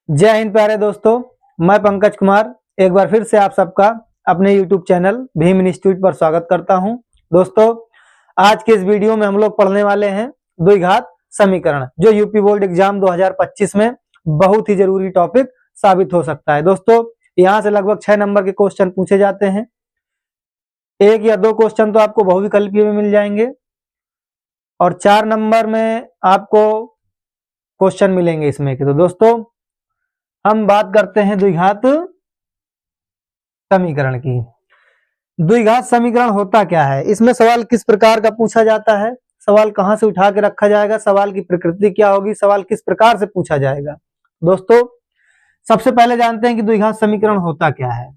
जय हिंद प्यारे दोस्तों, मैं पंकज कुमार एक बार फिर से आप सबका अपने YouTube चैनल भीम इंस्टीट्यूट पर स्वागत करता हूं। दोस्तों, आज के इस वीडियो में हम लोग पढ़ने वाले हैं द्विघात समीकरण, जो यूपी बोर्ड एग्जाम 2025 में बहुत ही जरूरी टॉपिक साबित हो सकता है। दोस्तों, यहाँ से लगभग 6 नंबर के क्वेश्चन पूछे जाते हैं। एक या दो क्वेश्चन तो आपको बहुविकल्पीय में मिल जाएंगे और 4 नंबर में आपको क्वेश्चन मिलेंगे इसमें के। तो दोस्तों, हम बात करते हैं द्विघात समीकरण की। द्विघात समीकरण होता क्या है, इसमें सवाल किस प्रकार का पूछा जाता है, सवाल कहां से उठा के रखा जाएगा, सवाल की प्रकृति क्या होगी, सवाल किस प्रकार से पूछा जाएगा। दोस्तों, सबसे पहले जानते हैं कि द्विघात समीकरण होता क्या है।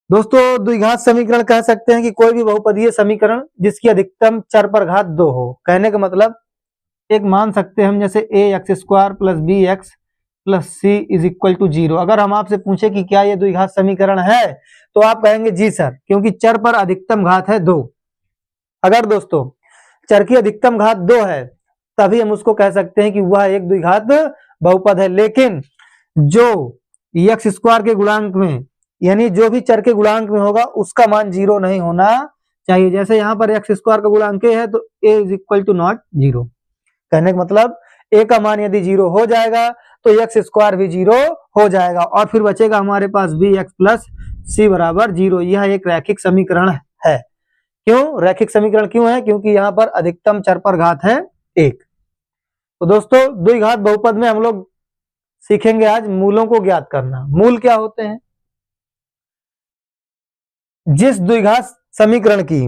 दोस्तों, द्विघात समीकरण कह सकते हैं कि कोई भी बहुपदीय समीकरण जिसकी अधिकतम चर पर घात 2 हो। कहने का मतलब एक मान सकते हैं हम, जैसे ax² + bx + c = 0। अगर हम आपसे पूछे कि क्या यह द्विघात समीकरण है, तो आप कहेंगे जी सर, क्योंकि चर पर अधिकतम घात है 2। अगर दोस्तों चर की अधिकतम घात 2 है, तभी हम उसको कह सकते हैं कि वह एक द्विघात बहुपद है। लेकिन जो x² के गुणांक में, यानी जो भी चर के गुणांक में होगा, उसका मान 0 नहीं होना चाहिए। जैसे यहाँ पर x² का गुणांक a है, तो a = not 0। कहने का मतलब a का मान यदि 0 हो जाएगा तो x² भी 0 हो जाएगा और फिर बचेगा हमारे पास bx + c = 0। यह एक रैखिक समीकरण है। क्यों रैखिक समीकरण क्यों है? क्योंकि यहाँ पर अधिकतम चर पर घात है 1। तो दोस्तों, द्विघात बहुपद में हम लोग सीखेंगे आज मूलों को ज्ञात करना। मूल क्या होते हैं? जिस द्विघात समीकरण की,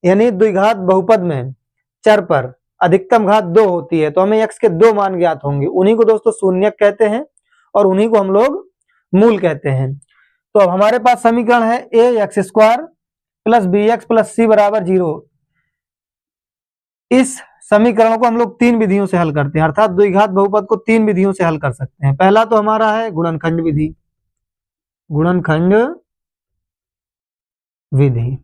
यानी द्विघात बहुपद में चर पर अधिकतम घात 2 होती है, तो हमें x के 2 मान ज्ञात होंगे। उन्हीं को दोस्तों शून्यक कहते हैं और उन्हीं को हम लोग मूल कहते हैं। तो अब हमारे पास समीकरण है ax² + bx + c = 0। इस समीकरण को हम लोग 3 विधियों से हल करते हैं, अर्थात द्विघात बहुपद को 3 विधियों से हल कर सकते हैं। पहला तो हमारा है गुणनखंड विधि। गुणनखंड विधि,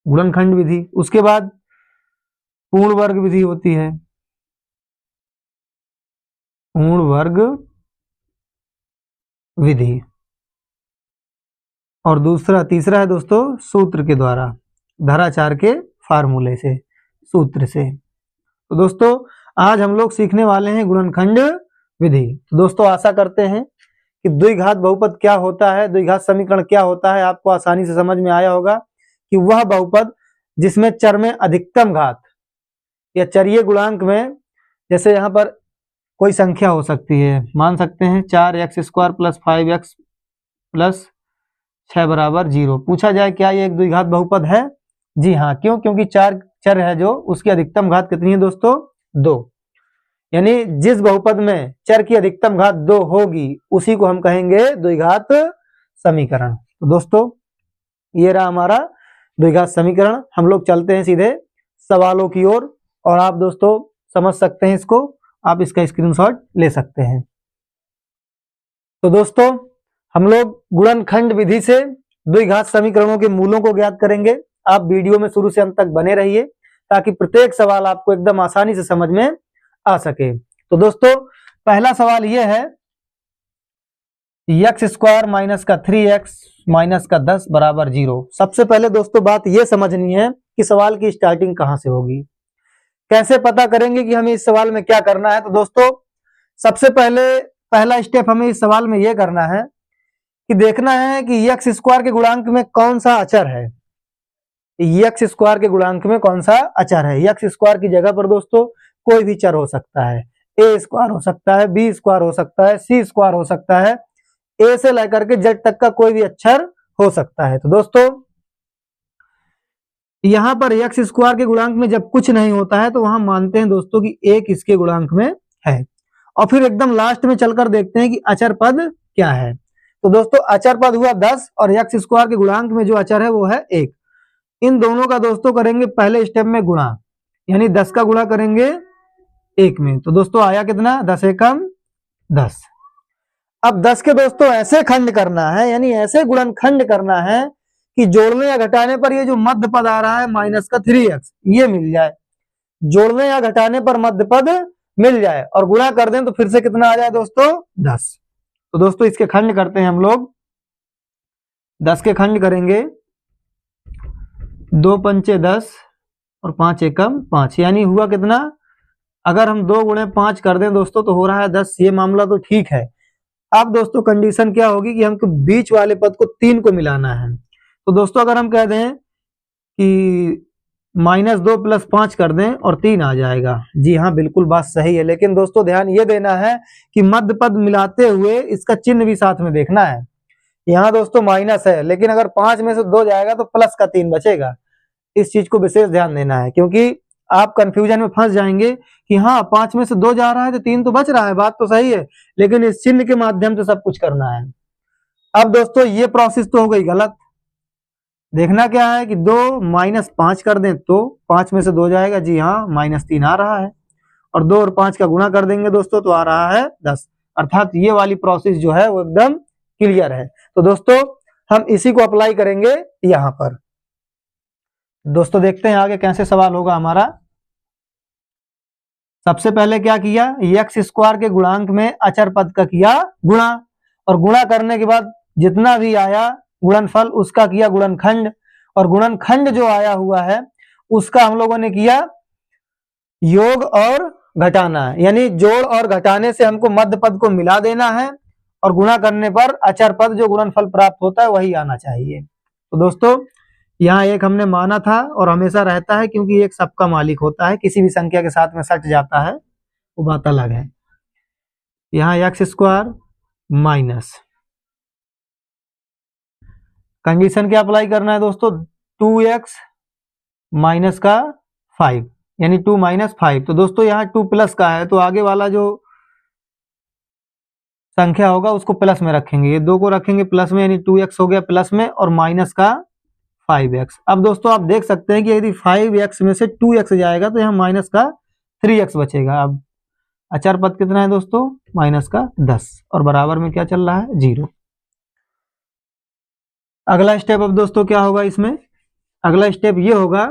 गुणनखंड विधि। उसके बाद पूर्ण वर्ग विधि होती है, पूर्ण वर्ग विधि। और तीसरा है दोस्तों सूत्र के द्वारा, धराचार के फार्मूले से, सूत्र से। तो दोस्तों, आज हम लोग सीखने वाले हैं गुणनखंड विधि। तो दोस्तों, आशा करते हैं कि द्विघात बहुपद क्या होता है, द्विघात समीकरण क्या होता है, आपको आसानी से समझ में आया होगा कि वह बहुपद जिसमें चर में अधिकतम घात या चरीय गुणांक में, जैसे यहाँ पर कोई संख्या हो सकती है, मान सकते हैं 4x² + 5x + 6 = 0। पूछा जाए क्या ये एक द्विघात बहुपद है? जी हाँ। क्यों? क्योंकि 4 चर है जो, उसकी अधिकतम घात कितनी है दोस्तों? 2। यानी जिस बहुपद में चर की अधिकतम घात 2 होगी, उसी को हम कहेंगे द्विघात समीकरण। तो दोस्तों, ये रहा हमारा द्विघात समीकरण। हम लोग चलते हैं सीधे सवालों की ओर और आप दोस्तों समझ सकते हैं इसको, आप इसका स्क्रीनशॉट ले सकते हैं। तो दोस्तों, हम लोग गुणनखंड विधि से द्विघात समीकरणों के मूलों को ज्ञात करेंगे। आप वीडियो में शुरू से अंत तक बने रहिए ताकि प्रत्येक सवाल आपको एकदम आसानी से समझ में आ सके। तो दोस्तों, पहला सवाल यह है, x² - 3x - 10 = 0। सबसे पहले दोस्तों बात यह समझनी है कि सवाल की स्टार्टिंग कहां से होगी, कैसे पता करेंगे कि हमें इस सवाल में क्या करना है। तो दोस्तों, सबसे पहले पहला स्टेप हमें इस सवाल में यह करना है कि देखना है कि x² के गुणांक में कौन सा अचर है। x² के गुणांक में कौन सा अचर है? x² की जगह पर दोस्तों कोई भी चर हो सकता है, a² हो सकता है, b² हो सकता है, c² हो सकता है, a से लेकर के z तक का कोई भी अक्षर हो सकता है। तो दोस्तों, यहां पर x² के गुणांक में जब कुछ नहीं होता है, तो वहां मानते हैं दोस्तों कि 1 इसके गुणांक में है। और फिर एकदम लास्ट में चलकर देखते हैं कि अचर पद क्या है। तो दोस्तों, अचर पद हुआ 10 और x² के गुणांक में जो अचर है वो है 1। इन दोनों का दोस्तों करेंगे पहले स्टेप में गुणा, यानी 10 का गुणा करेंगे 1 में। तो दोस्तों आया कितना? 10 एकम 10। अब 10 के दोस्तों ऐसे खंड करना है, यानी ऐसे गुणनखंड करना है कि जोड़ने या घटाने पर ये जो मध्य पद आ रहा है -3x, ये मिल जाए। जोड़ने या घटाने पर मध्य पद मिल जाए और गुणा कर दें तो फिर से कितना आ जाए दोस्तों 10। तो दोस्तों इसके खंड करते हैं हम लोग। 10 के खंड करेंगे, 2 पंचे 10 और 5 एकम 5, यानी हुआ कितना, अगर हम 2 गुणे 5 कर दें दोस्तों तो हो रहा है 10। ये मामला तो ठीक है। अब दोस्तों कंडीशन क्या होगी कि हमको बीच वाले पद को 3 को मिलाना है। तो दोस्तों अगर हम कह दें कि -2 + 5 कर दें और 3 आ जाएगा। जी हाँ, बिल्कुल बात सही है, लेकिन दोस्तों ध्यान ये देना है कि मध्य पद मिलाते हुए इसका चिन्ह भी साथ में देखना है। यहाँ दोस्तों माइनस है, लेकिन अगर 5 में से 2 जाएगा तो प्लस का 3 बचेगा। इस चीज को विशेष ध्यान देना है, क्योंकि आप कंफ्यूजन में फंस जाएंगे कि हाँ 5 में से 2 जा रहा है तो 3 तो बच रहा है, बात तो सही है, लेकिन इस चिन्ह के माध्यम से सब कुछ करना है। अब दोस्तों ये प्रोसेस तो हो गई गलत। देखना क्या है कि 2 -5 कर दें तो 5 में से 2 जाएगा, जी हाँ -3 आ रहा है, और 2 और 5 का गुणा कर देंगे दोस्तों तो आ रहा है 10। अर्थात ये वाली प्रोसेस जो है वो एकदम क्लियर है। तो दोस्तों हम इसी को अप्लाई करेंगे यहां पर। दोस्तों देखते हैं आगे कैसे सवाल होगा हमारा। सबसे पहले क्या किया, x² के गुणांक में अचर पद का किया गुणा, और गुणा करने के बाद जितना भी आया गुणनफल उसका किया गुणनखंड, और गुणनखंड जो आया हुआ है उसका हम लोगों ने किया योग और घटाना, यानी जोड़ और घटाने से हमको मध्य पद को मिला देना है, और गुणा करने पर अचर पद जो गुणनफल प्राप्त होता है वही आना चाहिए। तो दोस्तों यहाँ एक हमने माना था और हमेशा रहता है, क्योंकि एक सबका मालिक होता है, किसी भी संख्या के साथ में सट जाता है वो बात अलग है। यहाँ x² माइनस कंडीशन क्या अप्लाई करना है दोस्तों, 2x माइनस का 5, यानी 2 - 5। तो दोस्तों यहाँ 2 प्लस का है तो आगे वाला जो संख्या होगा उसको प्लस में रखेंगे, ये 2 को रखेंगे प्लस में, यानी 2x हो गया प्लस में, और माइनस का 5x। अब दोस्तों आप देख सकते हैं कि यदि 5x में से 2x जाएगा तो यहाँ माइनस का 3x बचेगा। अब अचर पद कितना है दोस्तों, माइनस का 10, और बराबर में क्या चल रहा है 0। अगला स्टेप अब दोस्तों क्या होगा इसमें, अगला स्टेप ये होगा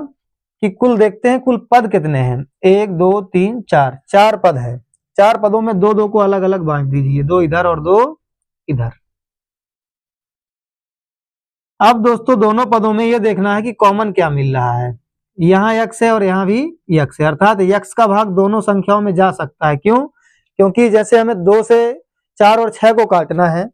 कि कुल देखते हैं कुल पद कितने हैं, 1 2 3 4, 4 पद है। 4 पदों में 2 2 को अलग अलग बांट दीजिए, 2 इधर और 2 इधर। अब दोस्तों दोनों पदों में ये देखना है कि कॉमन क्या मिल रहा है, यहाँ x है और यहाँ भी x है, अर्थात x का भाग दोनों संख्याओं में जा सकता है। क्यों, क्योंकि जैसे हमें 2 से 4 और 6 को काटना है,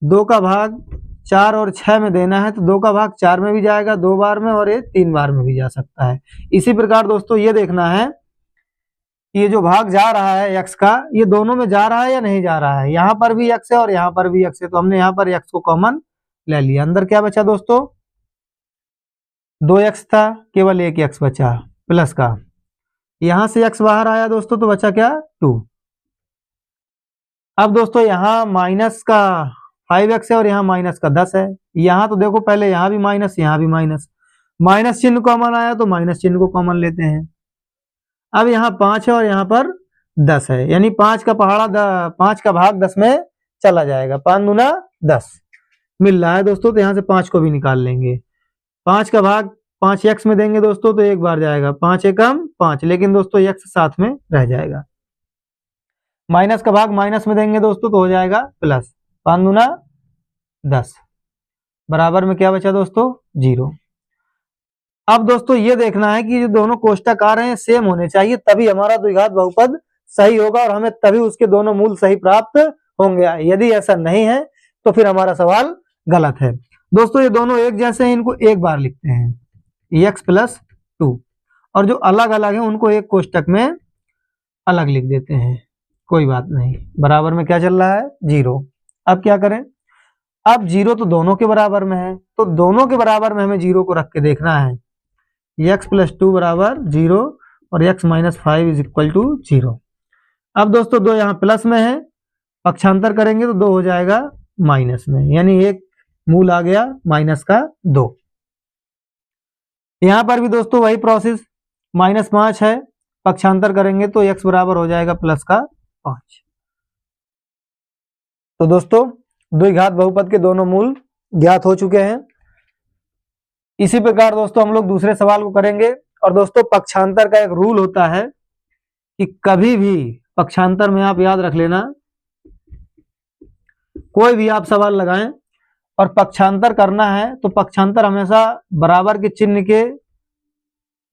2 का भाग 4 और 6 में देना है तो 2 का भाग 4 में भी जाएगा 2 बार में, और ये 3 बार में भी जा सकता है। इसी प्रकार दोस्तों ये देखना है कि ये जो भाग जा रहा है x का, ये दोनों में जा रहा है या नहीं जा रहा है। यहाँ पर भी x है और यहाँ पर भी x है, तो हमने यहाँ पर x को कॉमन ले लिया। अंदर क्या बचा दोस्तों, 2x था, केवल एक x बचा प्लस का, यहां से x बाहर आया दोस्तों तो बचा क्या 2। अब दोस्तों यहाँ माइनस का 5x है और यहाँ माइनस का 10 है, यहाँ तो देखो पहले यहाँ भी माइनस यहाँ भी माइनस, माइनस चिन्ह कॉमन आया तो माइनस चिन्ह को कॉमन लेते हैं। अब यहाँ 5 है और यहाँ पर 10 है, यानी 5 का पहाड़ा 5 का भाग 10 में चला जाएगा, 5 दूना 10 मिल रहा है दोस्तों, तो यहाँ से 5 को भी निकाल लेंगे। 5 का भाग 5x में देंगे दोस्तों तो एक बार जाएगा, 5 एकम 5, लेकिन दोस्तों x साथ में रह जाएगा। माइनस का भाग माइनस में देंगे दोस्तों तो हो जाएगा प्लस, 5 दूना 10, बराबर में क्या बचा दोस्तों 0। अब दोस्तों ये देखना है कि जो दोनों कोष्टक आ रहे हैं सेम होने चाहिए, तभी हमारा द्विघात बहुपद सही होगा और हमें तभी उसके दोनों मूल सही प्राप्त होंगे। यदि ऐसा नहीं है तो फिर हमारा सवाल गलत है। दोस्तों ये दोनों एक जैसे हैं, इनको एक बार लिखते हैं x + 2, और जो अलग अलग है उनको एक कोष्टक में अलग लिख देते हैं, कोई बात नहीं। बराबर में क्या चल रहा है 0। अब क्या करें, अब 0 तो दोनों के बराबर में है, तो दोनों के बराबर में हमें 0 को रख के देखना है, x + 2 = 0 और x - 5 = 0। अब दोस्तों 2 यहाँ प्लस में है, पक्षांतर करेंगे तो 2 हो जाएगा माइनस में, यानी एक मूल आ गया माइनस का 2। यहां पर भी दोस्तों वही प्रोसेस, -5 है, पक्षांतर करेंगे तो x बराबर हो जाएगा प्लस का 5। तो दोस्तों द्विघात बहुपद के दोनों मूल ज्ञात हो चुके हैं। इसी प्रकार दोस्तों हम लोग दूसरे सवाल को करेंगे, और दोस्तों पक्षांतर का एक रूल होता है कि कभी भी पक्षांतर में आप याद रख लेना, कोई भी आप सवाल लगाएं और पक्षांतर करना है तो पक्षांतर हमेशा बराबर के चिन्ह के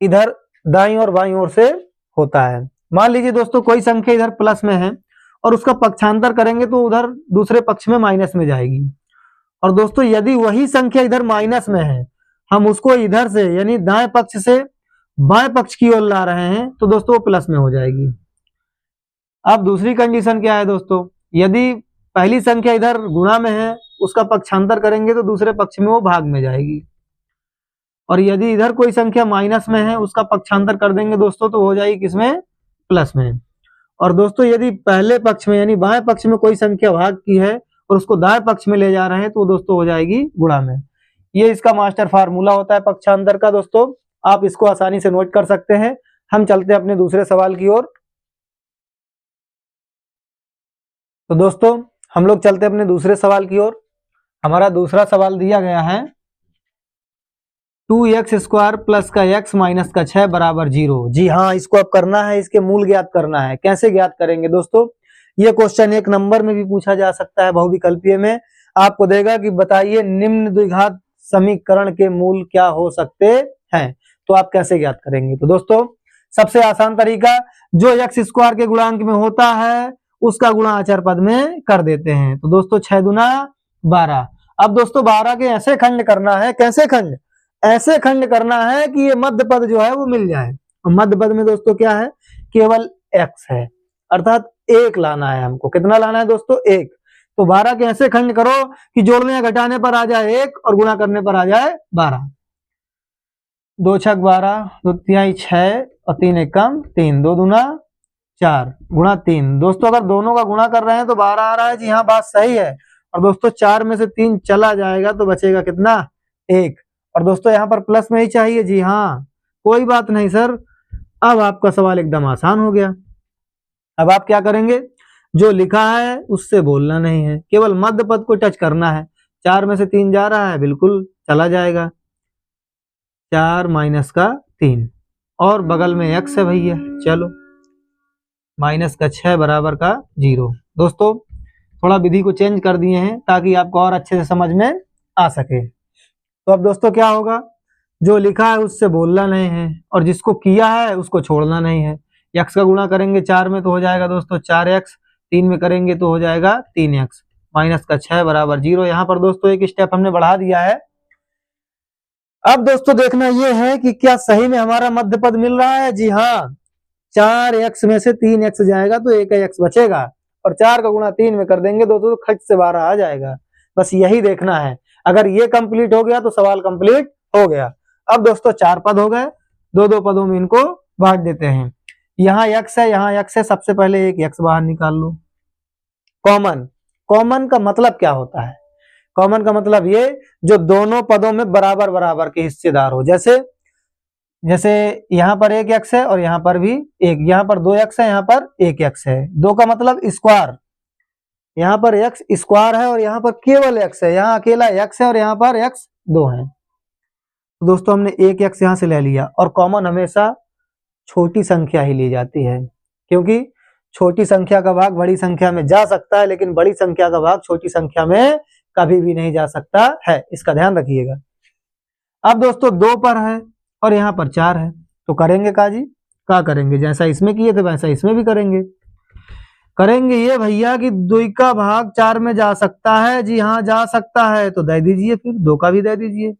इधर दाईं और बाईं ओर से होता है। मान लीजिए दोस्तों कोई संख्या इधर प्लस में है और उसका पक्षांतर करेंगे तो उधर दूसरे पक्ष में माइनस में जाएगी। और दोस्तों यदि वही संख्या इधर माइनस में है, हम उसको इधर से यानी दाएं पक्ष से बाएं पक्ष की ओर ला रहे हैं तो दोस्तों वो प्लस में हो जाएगी। अब दूसरी कंडीशन क्या है दोस्तों, यदि पहली संख्या इधर गुणा में है, उसका पक्षांतर करेंगे तो दूसरे पक्ष में वो भाग में जाएगी। और यदि इधर कोई संख्या माइनस में है, उसका पक्षांतर कर देंगे दोस्तों तो हो जाएगी किसमें, प्लस में। और दोस्तों यदि पहले पक्ष में यानी बाएं पक्ष में कोई संख्या भाग की है और उसको दाएं पक्ष में ले जा रहे हैं तो दोस्तों हो जाएगी गुणा में। ये इसका मास्टर फार्मूला होता है पक्षांतर का दोस्तों, आप इसको आसानी से नोट कर सकते हैं। हम चलते हैं अपने दूसरे सवाल की ओर। तो दोस्तों हम लोग चलते हैं अपने दूसरे सवाल की ओर। हमारा दूसरा सवाल दिया गया है 2x² प्लस का x माइनस का 6 बराबर 0। जी हाँ, इसको अब करना है, इसके मूल ज्ञात करना है। कैसे ज्ञात करेंगे दोस्तों, ये क्वेश्चन 1 नंबर में भी पूछा जा सकता है, बहुविकल्पीय में आपको देगा कि बताइए निम्न द्विघात समीकरण के मूल क्या हो सकते हैं, तो आप कैसे ज्ञात करेंगे। तो दोस्तों सबसे आसान तरीका, जो x² के गुणांक में होता है उसका गुणा अचर पद में कर देते हैं। तो दोस्तों 6 दूना 12। अब दोस्तों 12 के ऐसे खंड करना है, कैसे खंड, ऐसे खंड करना है कि ये मध्य पद जो है वो मिल जाए। और मध्य पद में दोस्तों क्या है, केवल x है, अर्थात 1 लाना है हमको। कितना लाना है दोस्तों, 1। तो 12 के ऐसे खंड करो कि जोड़ने या घटाने पर आ जाए 1 और गुणा करने पर आ जाए 12। 2 छक 12, 2 तिहाई 6 और 3 एकम 3, 2 दूना 4 गुणा 3। दोस्तों अगर दोनों का गुणा कर रहे हैं तो 12 आ रहा है, जी हाँ बात सही है। और दोस्तों 4 में से 3 चला जाएगा तो बचेगा कितना, 1। और दोस्तों यहाँ पर प्लस में ही चाहिए, जी हाँ कोई बात नहीं सर। अब आपका सवाल एकदम आसान हो गया। अब आप क्या करेंगे, जो लिखा है उससे बोलना नहीं है, केवल मध्य पद को टच करना है। 4 में से 3 जा रहा है, बिल्कुल चला जाएगा, 4 माइनस का 3 और बगल में x है भैया, चलो माइनस का 6 बराबर का 0। दोस्तों थोड़ा विधि को चेंज कर दिए हैं ताकि आपको और अच्छे से समझ में आ सके। तो अब दोस्तों क्या होगा, जो लिखा है उससे बोलना नहीं है और जिसको किया है उसको छोड़ना नहीं है। x का गुणा करेंगे 4 में तो हो जाएगा दोस्तों 4x, 3 में करेंगे तो हो जाएगा 3x, माइनस का 6 बराबर 0। यहाँ पर दोस्तों एक स्टेप हमने बढ़ा दिया है। अब दोस्तों देखना यह है कि क्या सही में हमारा मध्य पद मिल रहा है, जी हाँ। 4x में से 3x जाएगा तो 1x बचेगा और 4 का गुणा 3 में कर देंगे दोस्तों तो खट से 12 आ जाएगा। बस यही देखना है, अगर ये कंप्लीट हो गया तो सवाल कंप्लीट हो गया। अब दोस्तों 4 पद हो गए, 2-2 पदों में इनको बांट देते हैं। यहाँ x है, यहाँ x है, सबसे पहले एक x बाहर निकाल लो। कॉमन, कॉमन का मतलब क्या होता है, कॉमन का मतलब ये जो दोनों पदों में बराबर बराबर के हिस्सेदार हो। जैसे जैसे यहाँ पर 1x है और यहाँ पर भी 1, यहाँ पर 2x है, यहाँ पर 1x है। 2 का मतलब स्क्वायर, यहाँ पर x स्क्वायर है और यहाँ पर केवल x है, यहाँ अकेला x है और यहाँ पर x 2 है। तो दोस्तों हमने 1x यहाँ से ले लिया। और कॉमन हमेशा छोटी संख्या ही ली जाती है, क्योंकि छोटी संख्या का भाग बड़ी संख्या में जा सकता है लेकिन बड़ी संख्या का भाग छोटी संख्या में कभी भी नहीं जा सकता है, इसका ध्यान रखिएगा। अब दोस्तों 2 पर है और यहाँ पर 4 है, तो करेंगे का जी, क्या करेंगे, जैसा इसमें किए थे वैसा इसमें भी करेंगे। करेंगे ये भैया कि 2 का भाग 4 में जा सकता है, जी हाँ जा सकता है, तो दे दीजिए, फिर 2 का भी दे दीजिए।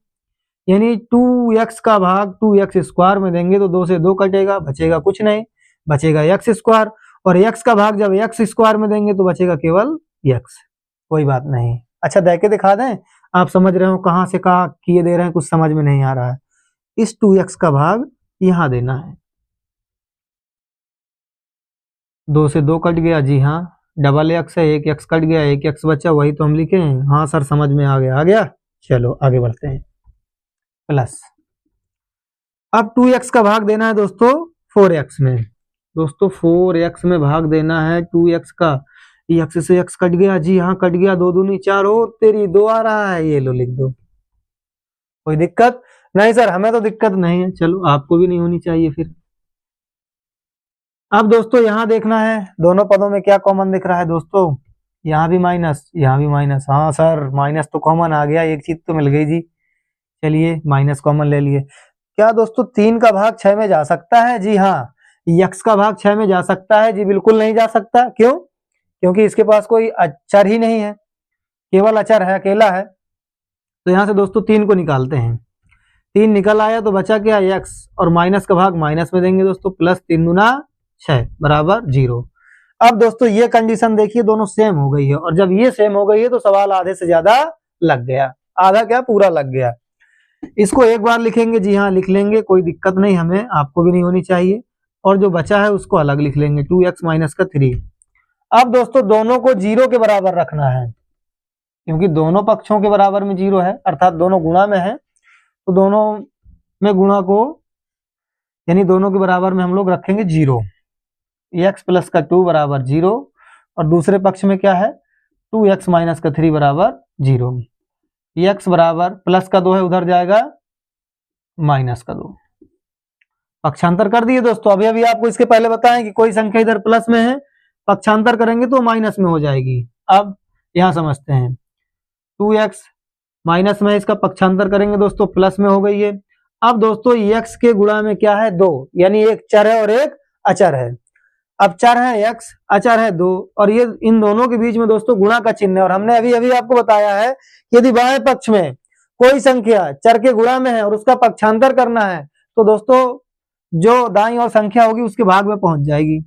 यानी 2x का भाग 2x स्क्वायर में देंगे तो 2 से 2 कटेगा, बचेगा कुछ नहीं, बचेगा x स्क्वायर। और x का भाग जब x स्क्वायर में देंगे तो बचेगा केवल x, कोई बात नहीं। अच्छा दे के दिखा दें, आप समझ रहे हो कहाँ से कहाँ किए दे रहे हैं, कुछ समझ में नहीं आ रहा है। इस 2x का भाग यहां देना है, 2 से 2 कट गया, जी हाँ डबल x है, 1x कट गया, 1x बचा, वही तो हम लिखे हैं। हाँ सर समझ में आ गया, आ गया। चलो आगे बढ़ते हैं। प्लस अब 2x का भाग देना है दोस्तों 4x में। दोस्तों 4x में भाग देना है 2x का, x से x कट गया, जी हाँ कट गया, 2 दूनी 4 हो तेरी 2 आ रहा है, ये लो लिख दो। कोई दिक्कत नहीं सर, हमें तो दिक्कत नहीं है, चलो आपको भी नहीं होनी चाहिए फिर। अब दोस्तों यहाँ देखना है दोनों पदों में क्या कॉमन दिख रहा है दोस्तों, यहाँ भी माइनस यहाँ भी माइनस। हाँ सर माइनस तो कॉमन आ गया, एक चीज तो मिल गई जी। चलिए माइनस कॉमन ले लिए। क्या दोस्तों 3 का भाग 6 में जा सकता है? जी हाँ। x का भाग 6 में जा सकता है? जी बिल्कुल नहीं जा सकता। क्यों? क्योंकि इसके पास कोई अचर ही नहीं है, केवल अचर है, अकेला है। तो यहाँ से दोस्तों 3 को निकालते हैं, 3 निकल आया तो बचा क्या x, और माइनस का भाग माइनस में देंगे दोस्तों, प्लस 3 दूना 6 बराबर 0। अब दोस्तों ये कंडीशन देखिए दोनों सेम हो गई है, और जब ये सेम हो गई है तो सवाल आधे से ज्यादा लग गया, आधा क्या पूरा लग गया। इसको एक बार लिखेंगे, जी हाँ लिख लेंगे, कोई दिक्कत नहीं हमें, आपको भी नहीं होनी चाहिए। और जो बचा है उसको अलग लिख लेंगे, 2x माइनस का 3। अब दोस्तों दोनों को 0 के बराबर रखना है, क्योंकि दोनों पक्षों के बराबर में 0 है, अर्थात दोनों गुणा में है, तो दोनों में गुणा को यानी दोनों के बराबर में हम लोग रखेंगे 0। x प्लस का 2 बराबर 0, और दूसरे पक्ष में क्या है 2x माइनस का 3 बराबर 0। x बराबर प्लस का 2 है, उधर जाएगा माइनस का 2। पक्षांतर कर दिए दोस्तों। अभी अभी आपको इसके पहले बताएं कि कोई संख्या इधर प्लस में है, पक्षांतर करेंगे तो माइनस में हो जाएगी। अब यहां समझते हैं, 2x माइनस में, इसका पक्षांतर करेंगे दोस्तों प्लस में हो गई है। अब दोस्तों x के गुणा में क्या है 2, यानी एक चर है और एक अचर है। अब चर है x, अचर है 2, और ये इन दोनों के बीच में दोस्तों गुणा का चिन्ह है। और हमने अभी अभी आपको बताया है कि यदि बाएं पक्ष में कोई संख्या चर के गुणा में है और उसका पक्षांतर करना है तो दोस्तों जो दाईं ओर संख्या होगी उसके भाग में पहुंच जाएगी।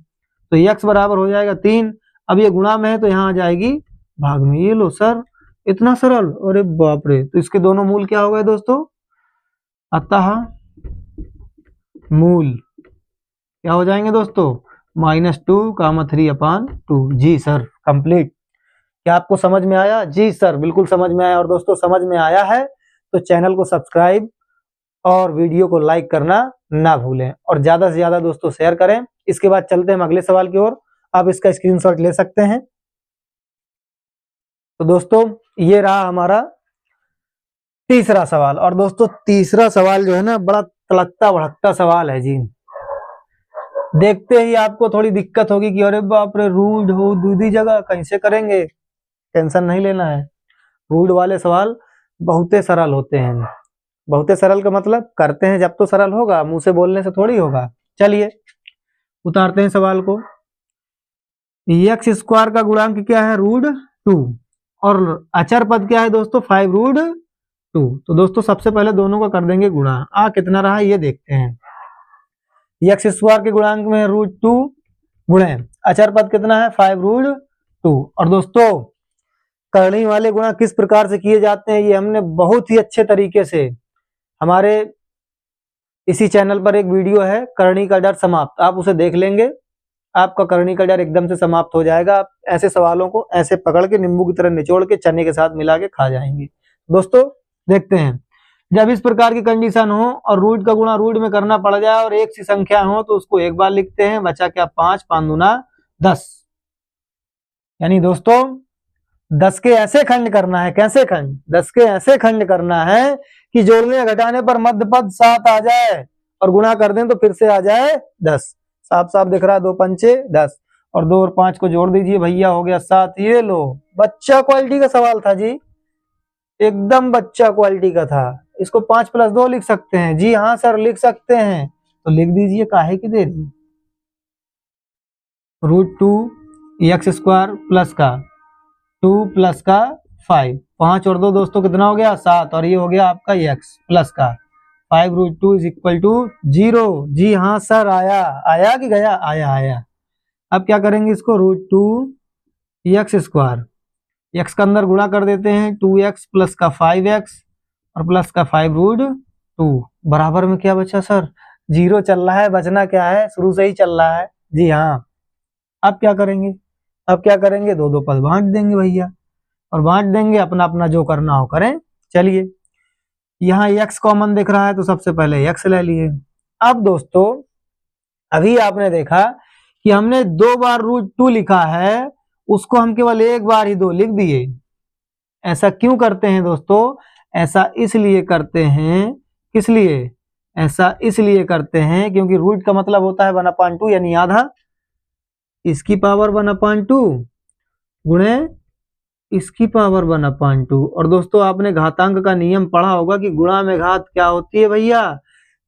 तो x बराबर हो जाएगा 3। अब ये गुणा में है तो यहाँ आ जाएगी भाग में। ये लो सर, इतना सरल, अरे बाप रे। तो इसके दोनों मूल क्या हो गए दोस्तों, अतः मूल क्या हो जाएंगे दोस्तों, -2, 3/2। जी सर कंप्लीट। क्या आपको समझ में आया? जी सर बिल्कुल समझ में आया। और दोस्तों समझ में आया है तो चैनल को सब्सक्राइब और वीडियो को लाइक करना ना भूलें, और ज्यादा से ज्यादा दोस्तों शेयर करें। इसके बाद चलते हैं हम अगले सवाल की ओर, आप इसका स्क्रीनशॉट ले सकते हैं। तो दोस्तों ये रहा हमारा तीसरा सवाल। और दोस्तों तीसरा सवाल जो है ना बड़ा तड़कता भड़कता सवाल है जी। देखते ही आपको थोड़ी दिक्कत होगी कि अरे बाप रे रूड हो दूसरी जगह कैसे करेंगे। टेंशन नहीं लेना है, रूड वाले सवाल बहुत सरल होते हैं। बहुत सरल का मतलब करते हैं जब तो सरल होगा, मुंह से बोलने से थोड़ी होगा। चलिए उतारते हैं सवाल को। एक्स स्क्वायर का गुणांक क्या है √2, और अचर पद क्या है दोस्तों 5√2। तो दोस्तों सबसे पहले दोनों का कर देंगे गुणा। कितना रहा ये देखते हैं। एक्स स्क्वायर के गुणांक में √2 गुणे अचर पद कितना है 5√2। और दोस्तों करनी वाले गुणा किस प्रकार से किए जाते हैं ये हमने बहुत ही अच्छे तरीके से, हमारे इसी चैनल पर एक वीडियो है करनी का डर समाप्त, आप उसे देख लेंगे, आपका करनी का डर एकदम से समाप्त हो जाएगा। आप ऐसे सवालों को ऐसे पकड़ के नींबू की तरह निचोड़ के चने के साथ मिला के खा जाएंगे। दोस्तों देखते हैं, जब इस प्रकार की कंडीशन हो और रूट का गुणा रूट में करना पड़ जाए और एक सी संख्या हो तो उसको एक बार लिखते हैं, बचा क्या 5, 5 दूना 10। यानी दोस्तों 10 के ऐसे खंड करना है, कैसे खंड, 10 के ऐसे खंड करना है कि जोड़ने या घटाने पर मध्य पद 7 आ जाए, और गुणा कर दें तो फिर से आ जाए 10। साफ साफ दिख रहा है, 2 पंचे 10, और 2 और 5 को जोड़ दीजिए भैया, हो गया 7। ये लो बच्चा क्वालिटी का सवाल था जी, एकदम बच्चा क्वालिटी का था। इसको 5 + 2 लिख सकते हैं। जी हाँ सर लिख सकते हैं, तो लिख दीजिए, काहे की देरी। √2 एक्स स्क्वायर प्लस का 2 प्लस का 5, 5 और 2 दोस्तों कितना हो गया 7, और ये हो गया आपका x प्लस का 5√2 = 0। जी हाँ सर आया, आया कि गया, आया आया। अब क्या करेंगे इसको, √2 एक्स स्क्वायर, x का अंदर गुणा कर देते हैं, 2x प्लस का 5x और प्लस का 5√2 बराबर में क्या बचा सर 0 चल रहा है, बचना क्या है, शुरू से ही चल रहा है। जी हाँ अब क्या करेंगे, अब क्या करेंगे, 2 पद बांट देंगे भैया, और बांट देंगे, अपना अपना जो करना हो करें। चलिए यहाँ x कॉमन दिख रहा है तो सबसे पहले x ले लिए। अब दोस्तों अभी आपने देखा कि हमने 2 बार √2 लिखा है, उसको हम केवल एक बार ही 2 लिख दिए। ऐसा क्यों करते हैं दोस्तों, ऐसा इसलिए करते हैं, किस लिए, ऐसा इसलिए करते हैं क्योंकि रूट का मतलब होता है 1/2 यानी आधा, इसकी पावर 1/2 गुणे इसकी पावर 1/2। और दोस्तों आपने घातांक का नियम पढ़ा होगा कि गुणा में घात क्या होती है भैया,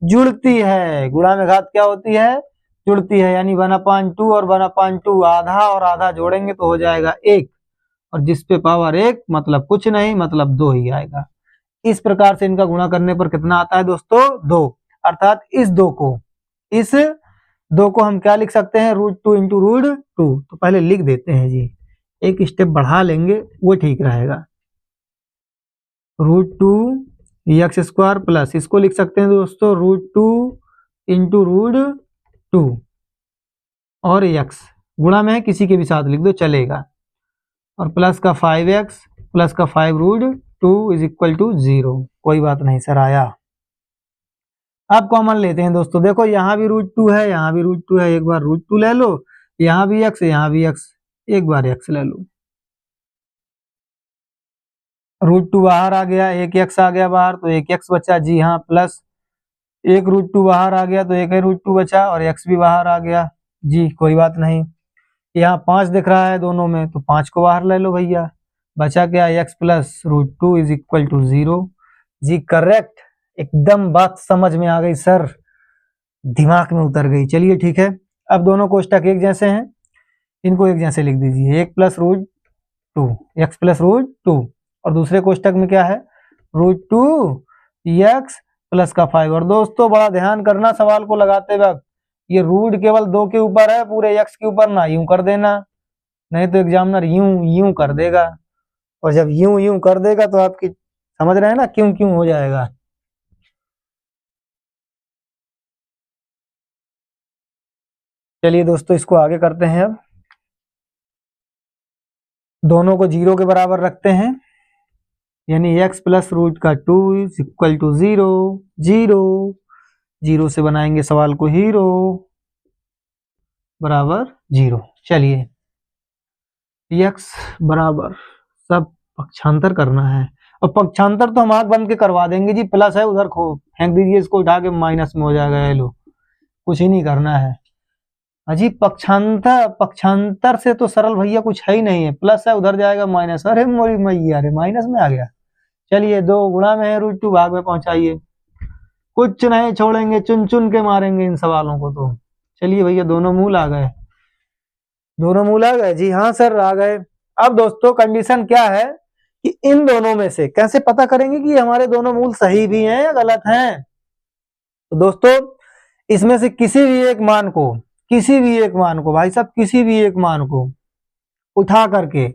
जुड़ती है। गुणा में घात क्या होती है, जुड़ती है। यानी 1/2 और 1/2 आधा और आधा जोड़ेंगे तो हो जाएगा 1, और जिस पे पावर 1 मतलब कुछ नहीं, मतलब 2 ही आएगा। इस प्रकार से इनका गुणा करने पर कितना आता है दोस्तों, 2। अर्थात इस 2 को हम क्या लिख सकते हैं, √2 इंटू √2। तो पहले लिख देते हैं जी, एक स्टेप बढ़ा लेंगे वो ठीक रहेगा। √2 प्लस इसको लिख सकते हैं दोस्तों √2 इंटू √2 और x गुणा में है, किसी के भी साथ लिख दो चलेगा, और प्लस का 5x प्लस का 5√2 इज इक्वल टू 0। कोई बात नहीं सर आया। अब कॉमन लेते हैं दोस्तों, देखो यहाँ भी √2 है, यहाँ भी √2 है, एक बार √2 ले लो, यहाँ भी x यहाँ भी x, एक बार x ले लो। √2 बाहर आ गया, एक x आ गया बाहर, तो एक x बचा जी हाँ, प्लस एक √2 बाहर आ गया तो एक √2 बचा, और x भी बाहर आ गया जी, कोई बात नहीं। यहाँ 5 दिख रहा है दोनों में, तो 5 को बाहर ले लो भैया, बचा क्या, x plus √2 is equal to 0 जी। करेक्ट, एकदम बात समझ में आ गई सर, दिमाग में उतर गई। चलिए ठीक है, अब दोनों कोष्टक एक जैसे हैं, इनको एक जैसे लिख दीजिए, 1 प्लस √2 x प्लस √2, और दूसरे कोष्टक में क्या है, √2 x प्लस का 5। और दोस्तों बड़ा ध्यान करना सवाल को लगाते वक्त, ये रूट केवल 2 के ऊपर है, पूरे x के ऊपर ना, यूं कर देना, नहीं तो एग्जामिनर यूं यूं कर देगा, और जब यूं यूं कर देगा तो आपकी समझ रहे हैं ना क्यों क्यों हो जाएगा। चलिए दोस्तों इसको आगे करते हैं, अब दोनों को 0 के बराबर रखते हैं, यानी x plus √2 is equal to 0। 0 से बनाएंगे सवाल को हीरो, बराबर 0। चलिए x बराबर, सब पक्षांतर करना है, और पक्षांतर तो हम आंख बंद के करवा देंगे जी, प्लस है उधर खो फेंक दीजिए, इसको उठा के माइनस में हो जाएगा, ये लो, कुछ ही नहीं करना है। अजी पक्षांतर से तो सरल भैया कुछ है ही नहीं है, प्लस है उधर जाएगा माइनस, अरे मोरी मैया, अरे माइनस में आ गया। चलिए 2 गुणा में है, √2 भाग में पहुंचाइए, कुछ नहीं छोड़ेंगे, चुन चुन के मारेंगे इन सवालों को। तो चलिए भैया दोनों मूल आ गए, दोनों मूल आ गए जी हाँ सर आ गए। अब दोस्तों कंडीशन क्या है कि इन दोनों में से कैसे पता करेंगे कि हमारे दोनों मूल सही भी हैं या गलत हैं। तो दोस्तों इसमें से किसी भी एक मान को भाई साहब, किसी भी एक मान को उठा करके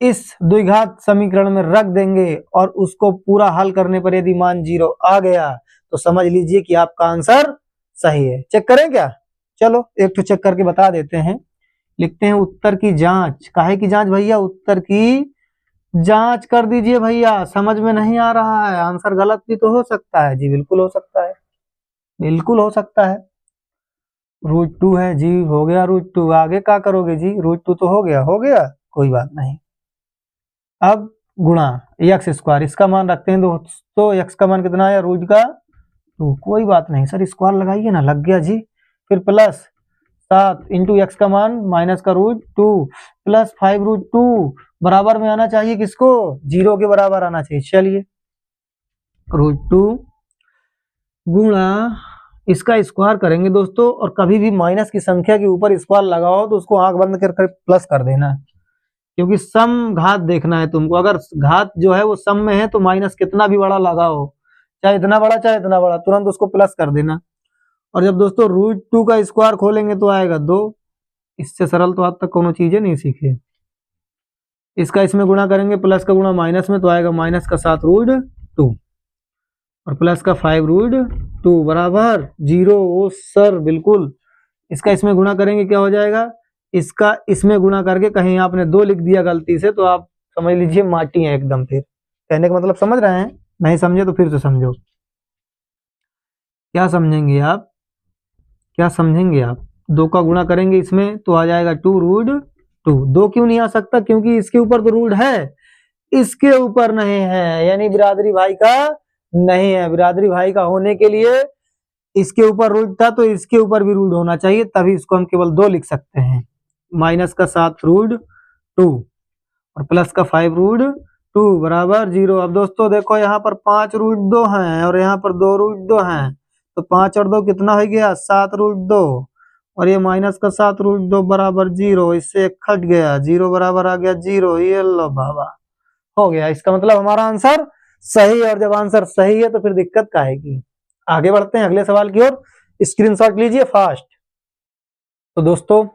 इस द्विघात समीकरण में रख देंगे, और उसको पूरा हल करने पर यदि मान 0 आ गया तो समझ लीजिए कि आपका आंसर सही है। चेक करें क्या, चलो एक तो चेक करके बता देते हैं। लिखते हैं उत्तर की जांच, काहे की जांच भैया, उत्तर की जांच कर दीजिए भैया। समझ में नहीं आ रहा है, आंसर गलत भी तो हो सकता है जी, बिल्कुल हो सकता है, बिल्कुल हो सकता है। √2 है जी, हो गया √2, आगे क्या करोगे जी, √2 तो हो गया, कोई बात नहीं। अब गुणा x², इसका मान रखते हैं दोस्तों, x का मान कितना है, रूट का 2, कोई बात नहीं सर, स्क्वायर लगाइए ना, लग गया जी। फिर प्लस 7 इंटू x का मान माइनस का √2 प्लस 5√2, बराबर में आना चाहिए किसको, 0 के बराबर आना चाहिए। चलिए √2 गुणा इसका स्क्वायर करेंगे दोस्तों, और कभी भी माइनस की संख्या के ऊपर स्क्वायर लगाओ तो उसको आंख बंद कर प्लस कर देना, क्योंकि सम घात देखना है तुमको। अगर घात जो है वो सम में है तो माइनस कितना भी बड़ा लगाओ, चाहे इतना बड़ा, तुरंत उसको प्लस कर देना। और जब दोस्तों √2 का स्क्वायर खोलेंगे तो आएगा 2, इससे सरल तो आज तक कोनो चीजें नहीं सीखे। इसका इसमें गुणा करेंगे, प्लस का गुणा माइनस में, तो आएगा माइनस का 7 √2 और प्लस का 5 √2 बराबर 0। ओ सर बिल्कुल, इसका इसमें गुणा करेंगे क्या हो जाएगा, इसका इसमें गुणा करके कहीं आपने 2 लिख दिया गलती से तो आप समझ लीजिए माटी है एकदम। फिर कहने का मतलब समझ रहे हैं, नहीं समझे तो फिर से समझो। क्या समझेंगे आप, 2 का गुणा करेंगे इसमें तो आ जाएगा 2 √2। 2 क्यों नहीं आ सकता, क्योंकि इसके ऊपर तो रूट है, इसके ऊपर नहीं है, यानी बिरादरी भाई का नहीं है। बिरादरी भाई का होने के लिए इसके ऊपर रूट था तो इसके ऊपर भी रूट होना चाहिए, तभी इसको हम केवल 2 लिख सकते हैं। माइनस का 7 रूट 2 और प्लस का 5 रूट 2 बराबर 0। अब दोस्तों देखो यहाँ पर 5 रूट 2 हैं और यहाँ पर 2 रूट 2 हैं, तो 5 और 2 कितना हो गया 7 रूट 2, और ये माइनस का 7 रूट 2 बराबर 0, इससे कट गया 0 बराबर आ गया 0। ये लो बाबा हो गया। इसका मतलब हमारा आंसर सही है, और जब आंसर सही है तो फिर दिक्कत काहेगी। आगे बढ़ते हैं अगले सवाल की ओर, स्क्रीनशॉट लीजिए फास्ट। तो दोस्तों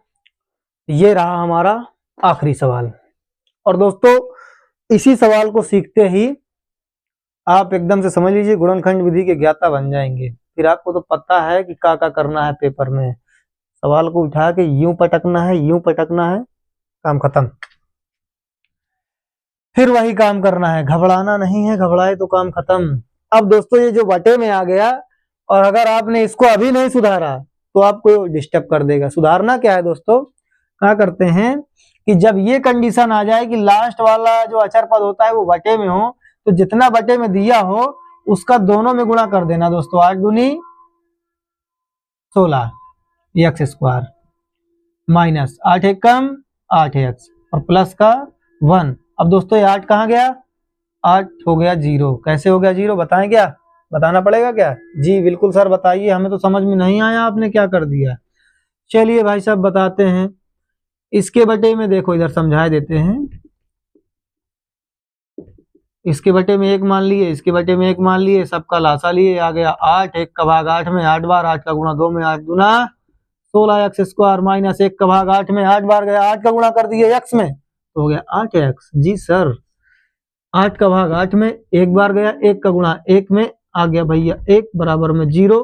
ये रहा हमारा आखिरी सवाल, और दोस्तों इसी सवाल को सीखते ही आप एकदम से समझ लीजिए गुणनखंड विधि के ज्ञाता बन जाएंगे। फिर आपको तो पता है कि क्या करना है पेपर में, सवाल को उठा के यूं पटकना है, यूं पटकना है, काम खत्म। फिर वही काम करना है, घबराना नहीं है, घबराए तो काम खत्म। अब दोस्तों ये जो बटे में आ गया, और अगर आपने इसको अभी नहीं सुधारा तो आपको डिस्टर्ब कर देगा। सुधारना क्या है दोस्तों, क्या करते हैं कि जब ये कंडीशन आ जाए कि लास्ट वाला जो अचर पद होता है वो बटे में हो, तो जितना बटे में दिया हो उसका दोनों में गुणा कर देना दोस्तों। 8 दूनी 16 एक्स स्क्वायर माइनस 8 एक कम 8 एक्स और प्लस का 1। अब दोस्तों ये 8 कहाँ गया, 8 हो गया 0। कैसे हो गया 0 बताएं, क्या बताना पड़ेगा क्या? जी बिल्कुल सर बताइए, हमें तो समझ में नहीं आया आपने क्या कर दिया। चलिए भाई साहब बताते हैं। इसके बटे में देखो, इधर समझा देते हैं। इसके बटे में 1 मान लिए, इसके बटे में 1 मान लिए, सबका लासा लिए, आ गया 8। 1 का भाग 8 में 8 बार, 8 का गुणा 2 में 8 दूना 16 एक्स स्क्वायर माइनस 1 का भाग 8 में 8 बार गया, 8 का गुणा कर दिए एक्स में तो हो गया 8 एक्स। जी सर 8 का भाग 8 में 1 बार गया, 1 का गुणा 1 में आ गया भैया 1 बराबर में 0।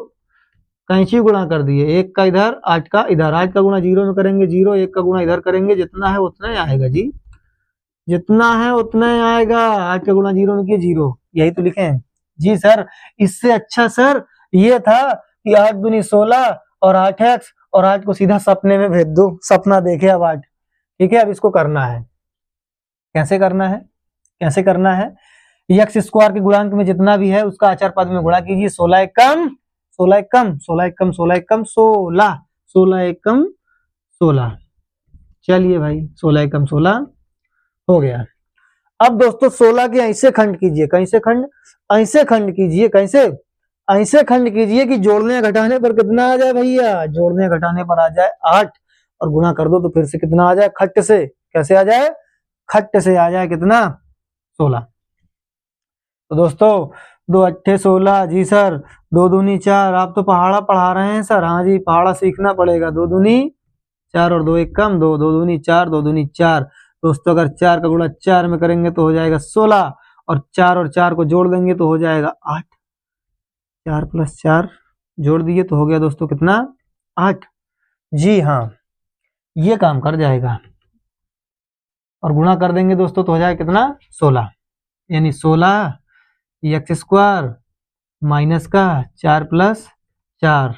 कैंची गुणा कर दिए, 1 का इधर 8 का इधर, 8 का गुणा 0 में करेंगे 0, 1 का गुणा इधर करेंगे, जितना है उतना ही आएगा जी, जितना है उतना ही आएगा। 8 का गुणा 0 में किए 0, यही तो लिखे हैं जी सर। इससे अच्छा सर ये था कि 8 दूनी 16 और 8 एक्स, और 8 को सीधा सपने में भेज दो, सपना देखे अब 8। ठीक है, अब इसको करना है, कैसे करना है, कैसे करना है, एक्स स्क्वायर के गुणांक में जितना भी है उसका अचर पद में गुणा कीजिए। 16 एक कम 16 एक कम 16 एक कम 16 एक कम 16, 16 एक कम 16। चलिए भाई 16 एक कम 16 हो गया। अब दोस्तों 16 के ऐसे खंड कीजिए, कैसे खंड, ऐसे खंड कीजिए, कैसे ऐसे खंड कीजिए कि जोड़ने घटाने पर कितना आ जाए भैया, जोड़ने घटाने पर आ जाए 8, और गुणा कर दो तो फिर से कितना आ जाए खट्ट से, कैसे आ जाए खट्ट से आ जाए कितना 16। तो दोस्तों 2 अट्ठे 16, जी सर 2 दूनी 4, आप तो पहाड़ा पढ़ा रहे हैं सर, हाँ जी पहाड़ा सीखना पड़ेगा। 2 दूनी 4 और 2 एक कम 2, 2 दूनी 4, 2 दूनी 4। दोस्तों अगर 4 का गुणा 4 में करेंगे तो हो जाएगा 16, और 4 को जोड़ देंगे तो हो जाएगा 8। 4 + 4 जोड़ दिए तो हो गया दोस्तों कितना 8। जी हाँ ये काम कर जाएगा, और गुणा कर देंगे दोस्तों तो हो जाएगा कितना 16, यानी 16 एक्स स्क्वायर माइनस का 4 + 4,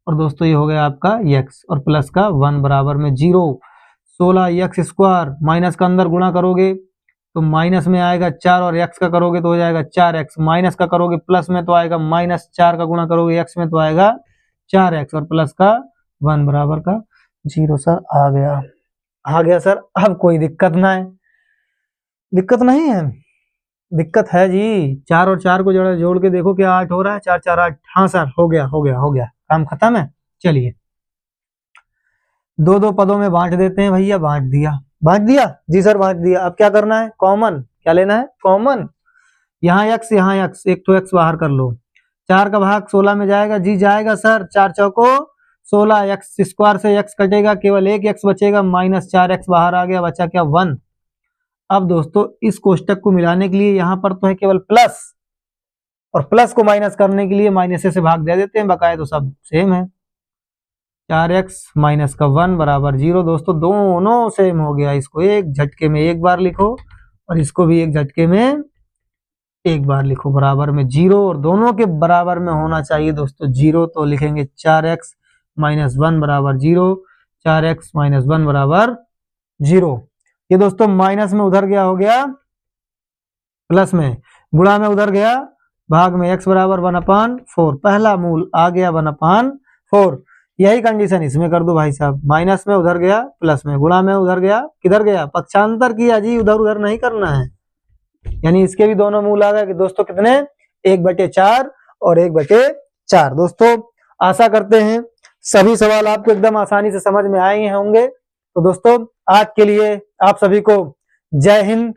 और दोस्तों ये हो गया आपका x, और प्लस का 1 बराबर में 0। 16 एक्स स्क्वायर माइनस का अंदर गुणा करोगे तो माइनस में आएगा 4, और x का करोगे तो हो जाएगा 4x, माइनस का करोगे प्लस में तो आएगा -4 का गुणा करोगे x में तो आएगा 4x, और प्लस का 1 बराबर का 0। सर आ गया सर। अब कोई दिक्कत ना है, दिक्कत नहीं है, दिक्कत है जी। 4 और 4 को जोड़ के देखो क्या 8 हो रहा है, 4 4 8, हाँ सर हो गया, काम खत्म है। चलिए 2 पदों में बांट देते हैं भैया, बांट दिया जी सर बांट दिया। अब क्या करना है, कॉमन, क्या लेना है कॉमन, यहाँ x, एक तो x बाहर कर लो। 4 का भाग 16 में जाएगा जी, जाएगा सर, 4 चौको 16, एक्स स्क्वायर से x कटेगा, केवल एक x बचेगा, -4x बाहर आ गया, बचा क्या 1। अब दोस्तों इस कोष्टक को मिलाने के लिए यहाँ पर तो है केवल प्लस, और प्लस को माइनस करने के लिए माइनस से भाग दे देते हैं, बकाया तो सब सेम है। 4x माइनस का 1 बराबर 0। दोस्तों दोनों सेम हो गया, इसको एक झटके में एक बार लिखो, और इसको भी एक झटके में एक बार लिखो, बराबर में 0, और दोनों के बराबर में होना चाहिए दोस्तों 0। तो लिखेंगे 4x माइनस 1 बराबर 0, 4x माइनस 1 बराबर 0। ये दोस्तों माइनस में उधर गया, हो गया प्लस में, गुणा में उधर गया, भाग में x बराबर 1/4, पहला मूल आ गया 1/4। यही कंडीशन इसमें कर दो भाई साहब, माइनस में उधर गया प्लस में, गुणा में उधर गया किधर गया, पक्षांतर किया जी, उधर उधर नहीं करना है। यानी इसके भी दोनों मूल आ गए कि दोस्तों कितने, 1/4 और 1/4। दोस्तों आशा करते हैं सभी सवाल आपको एकदम आसानी से समझ में आए होंगे। तो दोस्तों आज के लिए आप सभी को जय हिंद,